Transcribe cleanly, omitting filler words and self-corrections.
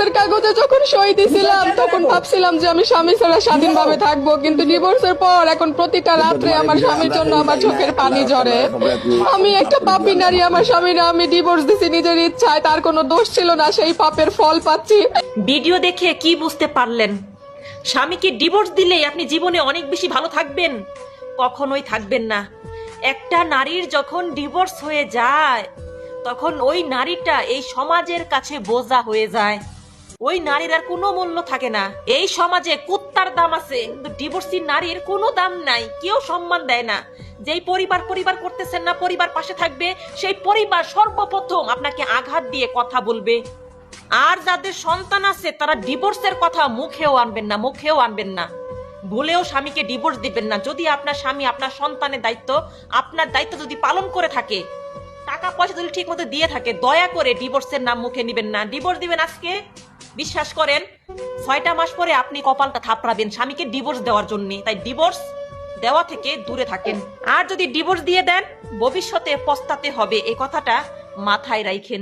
ডিভোর্সের কাগজে যখন সই দিছিলাম তখন ভাবছিলাম যে আমি স্বামী ছাড়া স্বাধীনভাবে থাকবো, কিন্তু ডিভোর্সের পর এখন প্রতিটা রাত্রে আমার স্বামীর জন্য আমার চোখের পানি ঝরে। আমি একটা পাপী নারী, আমার স্বামীরা আমি ডিভোর্স দিছি নিজের ইচ্ছায়, তার কোনো দোষ ছিল না, সেই পাপের ফল পাচ্ছি। ভিডিও দেখে কি বুঝতে পারলেন? স্বামীকে ডিভোর্স দিলেই আপনি জীবনে অনেক বেশি ভালো থাকবেন? কখনোই থাকবেন না। একটা নারীর যখন ডিভোর্স হয়ে যায় তখন ওই নারীটা এই সমাজের কাছে বোঝা হয়ে যায়। ওই নারীর আর কোনো মূল্য থাকে না। এই সমাজে কুত্তার দাম আছে, কিন্তু ডিভোর্সি নারীর কোনো দাম নাই, কেউ সম্মান দেয় না। যেই পরিবার পরিবার করতেছেন না, পরিবার পাশে থাকবে, সেই পরিবার সর্বপ্রথম আপনাকে আঘাত দিয়ে কথা বলবে। আর যাদের সন্তান আছে তারা ডিভোর্সের কথা মুখেও আনবেন না, মুখেও আনবেন না। ভুলেও স্বামীকে ডিভোর্স দিবেন না। যদি আপনার স্বামী আপনার সন্তানের দায়িত্ব, আপনার দায়িত্ব যদি পালন করে থাকে, টাকা পয়সা যদি ঠিক মতো দিয়ে থাকে, দয়া করে ডিভোর্সের নাম মুখে নিবেন না। ডিভোর্স দিবেন আজকে, বিশ্বাস করেন 6টা মাস পরে আপনি কপালটা থাপড়াবেন স্বামীকে ডিভোর্স দেওয়ার জন্য। তাই ডিভোর্স দেওয়া থেকে দূরে থাকেন। আর যদি ডিভোর্স দিয়ে দেন ভবিষ্যতে পস্তাতে হবে, এই কথাটা মাথায় রাখেন।